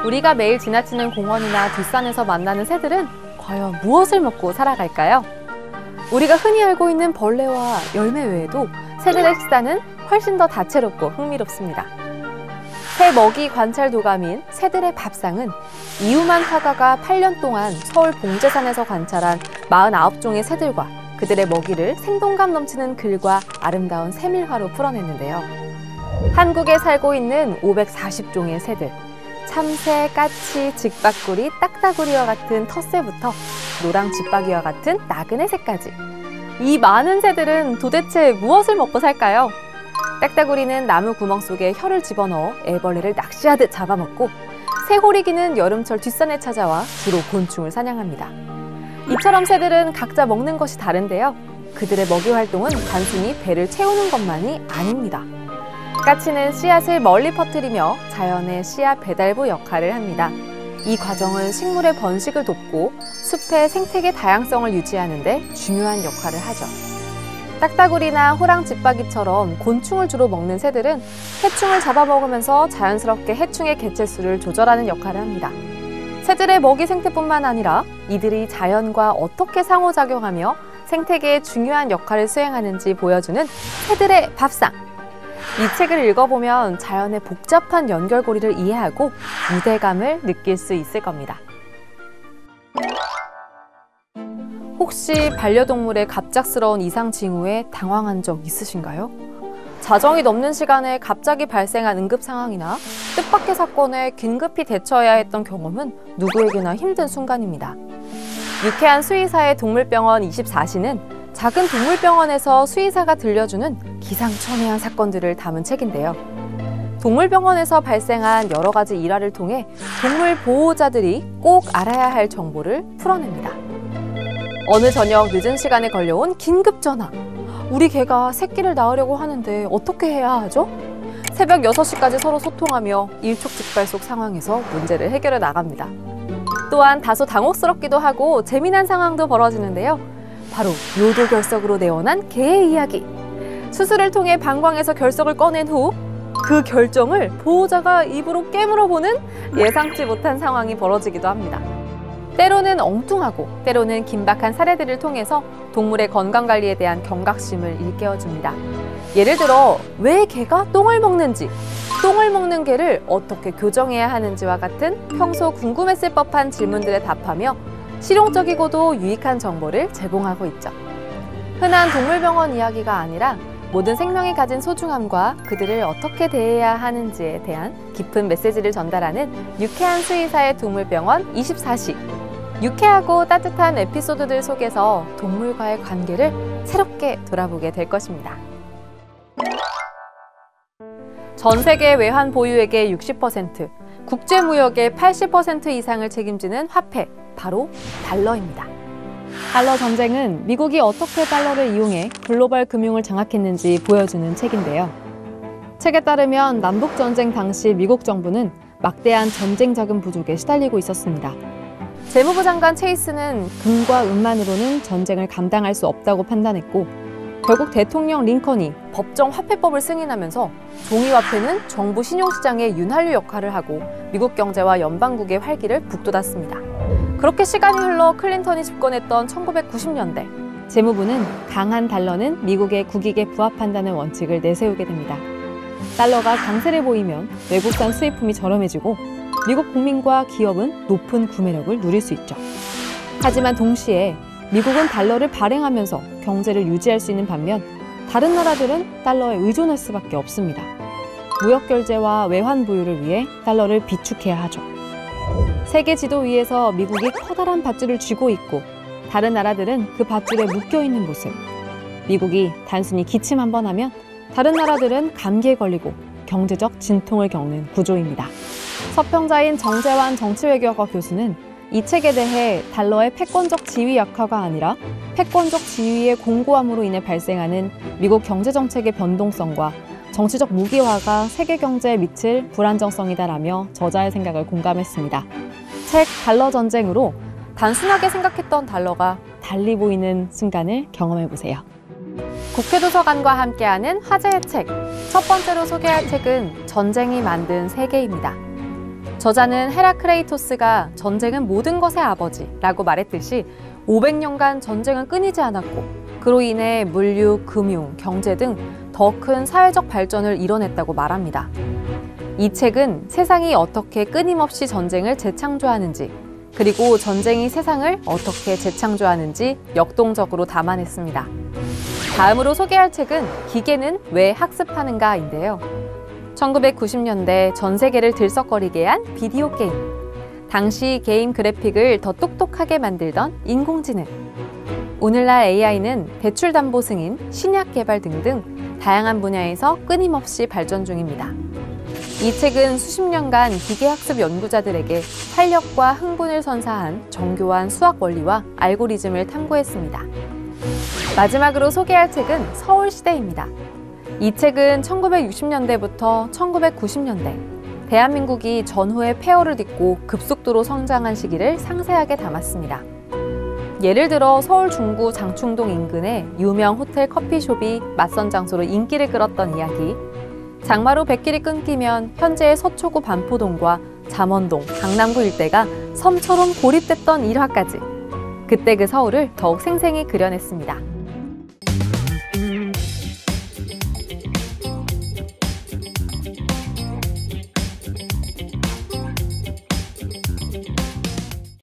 우리가 매일 지나치는 공원이나 뒷산에서 만나는 새들은 과연 무엇을 먹고 살아갈까요? 우리가 흔히 알고 있는 벌레와 열매 외에도 새들의 식사는 훨씬 더 다채롭고 흥미롭습니다. 새 먹이 관찰 도감인 새들의 밥상은 이우만 화가가 8년 동안 서울 봉제산에서 관찰한 49종의 새들과 그들의 먹이를 생동감 넘치는 글과 아름다운 세밀화로 풀어냈는데요. 한국에 살고 있는 540종의 새들, 참새, 까치, 직박구리, 딱따구리와 같은 텃새부터 노랑쥐박이와 같은 나그네 새까지. 이 많은 새들은 도대체 무엇을 먹고 살까요? 딱따구리는 나무 구멍 속에 혀를 집어넣어 애벌레를 낚시하듯 잡아먹고, 새호리기는 여름철 뒷산에 찾아와 주로 곤충을 사냥합니다. 이처럼 새들은 각자 먹는 것이 다른데요. 그들의 먹이 활동은 단순히 배를 채우는 것만이 아닙니다. 까치는 씨앗을 멀리 퍼뜨리며 자연의 씨앗 배달부 역할을 합니다. 이 과정은 식물의 번식을 돕고 숲의 생태계 다양성을 유지하는 데 중요한 역할을 하죠. 딱따구리나 호랑쥐박이처럼 곤충을 주로 먹는 새들은 해충을 잡아먹으면서 자연스럽게 해충의 개체수를 조절하는 역할을 합니다. 새들의 먹이 생태뿐만 아니라 이들이 자연과 어떻게 상호작용하며 생태계에 중요한 역할을 수행하는지 보여주는 새들의 밥상. 이 책을 읽어보면 자연의 복잡한 연결고리를 이해하고 유대감을 느낄 수 있을 겁니다. 혹시 반려동물의 갑작스러운 이상 징후에 당황한 적 있으신가요? 자정이 넘는 시간에 갑자기 발생한 응급 상황이나 뜻밖의 사건에 긴급히 대처해야 했던 경험은 누구에게나 힘든 순간입니다. 유쾌한 수의사의 동물병원 24시는 작은 동물병원에서 수의사가 들려주는 기상천외한 사건들을 담은 책인데요. 동물병원에서 발생한 여러 가지 일화를 통해 동물 보호자들이 꼭 알아야 할 정보를 풀어냅니다. 어느 저녁 늦은 시간에 걸려온 긴급 전화. 우리 개가 새끼를 낳으려고 하는데 어떻게 해야 하죠? 새벽 6시까지 서로 소통하며 일촉즉발속 상황에서 문제를 해결해 나갑니다. 또한 다소 당혹스럽기도 하고 재미난 상황도 벌어지는데요. 바로 요도결석으로 내원한 개의 이야기. 수술을 통해 방광에서 결석을 꺼낸 후 그 결정을 보호자가 입으로 깨물어보는 예상치 못한 상황이 벌어지기도 합니다. 때로는 엉뚱하고 때로는 긴박한 사례들을 통해서 동물의 건강관리에 대한 경각심을 일깨워줍니다. 예를 들어 왜 개가 똥을 먹는지, 똥을 먹는 개를 어떻게 교정해야 하는지와 같은 평소 궁금했을 법한 질문들에 답하며 실용적이고도 유익한 정보를 제공하고 있죠. 흔한 동물병원 이야기가 아니라 모든 생명이 가진 소중함과 그들을 어떻게 대해야 하는지에 대한 깊은 메시지를 전달하는 유쾌한 수의사의 동물병원 24시. 유쾌하고 따뜻한 에피소드들 속에서 동물과의 관계를 새롭게 돌아보게 될 것입니다. 전 세계 외환 보유액의 60%, 국제무역의 80% 이상을 책임지는 화폐, 바로 달러입니다. 달러 전쟁은 미국이 어떻게 달러를 이용해 글로벌 금융을 장악했는지 보여주는 책인데요. 책에 따르면 남북전쟁 당시 미국 정부는 막대한 전쟁 자금 부족에 시달리고 있었습니다. 재무부 장관 체이스는 금과 은만으로는 전쟁을 감당할 수 없다고 판단했고, 결국 대통령 링컨이 법정 화폐법을 승인하면서 종이화폐는 정부 신용시장의 윤활유 역할을 하고 미국 경제와 연방국의 활기를 북돋았습니다. 그렇게 시간이 흘러 클린턴이 집권했던 1990년대, 재무부는 강한 달러는 미국의 국익에 부합한다는 원칙을 내세우게 됩니다. 달러가 강세를 보이면 외국산 수입품이 저렴해지고 미국 국민과 기업은 높은 구매력을 누릴 수 있죠. 하지만 동시에 미국은 달러를 발행하면서 경제를 유지할 수 있는 반면 다른 나라들은 달러에 의존할 수밖에 없습니다. 무역 결제와 외환 보유를 위해 달러를 비축해야 하죠. 세계 지도 위에서 미국이 커다란 밧줄을 쥐고 있고 다른 나라들은 그 밧줄에 묶여있는 모습. 미국이 단순히 기침 한번 하면 다른 나라들은 감기에 걸리고 경제적 진통을 겪는 구조입니다. 서평자인 정재환 정치외교학과 교수는 이 책에 대해 달러의 패권적 지위 약화가 아니라 패권적 지위의 공고함으로 인해 발생하는 미국 경제정책의 변동성과 정치적 무기화가 세계 경제에 미칠 불안정성이다라며 저자의 생각을 공감했습니다. 책 달러 전쟁으로 단순하게 생각했던 달러가 달리 보이는 순간을 경험해보세요. 국회도서관과 함께하는 화제의 책. 첫 번째로 소개할 책은 전쟁이 만든 세계입니다. 저자는 헤라크레이토스가 전쟁은 모든 것의 아버지라고 말했듯이 500년간 전쟁은 끊이지 않았고 그로 인해 물류, 금융, 경제 등 더 큰 사회적 발전을 이뤄냈다고 말합니다. 이 책은 세상이 어떻게 끊임없이 전쟁을 재창조하는지 그리고 전쟁이 세상을 어떻게 재창조하는지 역동적으로 담아냈습니다. 다음으로 소개할 책은 기계는 왜 학습하는가인데요. 1990년대 전 세계를 들썩거리게 한 비디오 게임. 당시 게임 그래픽을 더 똑똑하게 만들던 인공지능. 오늘날 AI는 대출 담보 승인, 신약 개발 등등 다양한 분야에서 끊임없이 발전 중입니다. 이 책은 수십 년간 기계학습 연구자들에게 활력과 흥분을 선사한 정교한 수학 원리와 알고리즘을 탐구했습니다. 마지막으로 소개할 책은 서울시대입니다. 이 책은 1960년대부터 1990년대, 대한민국이 전후의 폐허를 딛고 급속도로 성장한 시기를 상세하게 담았습니다. 예를 들어 서울 중구 장충동 인근의 유명 호텔 커피숍이 맞선 장소로 인기를 끌었던 이야기, 장마로 백길이 끊기면 현재의 서초구 반포동과 잠원동, 강남구 일대가 섬처럼 고립됐던 일화까지 그때 그 서울을 더욱 생생히 그려냈습니다.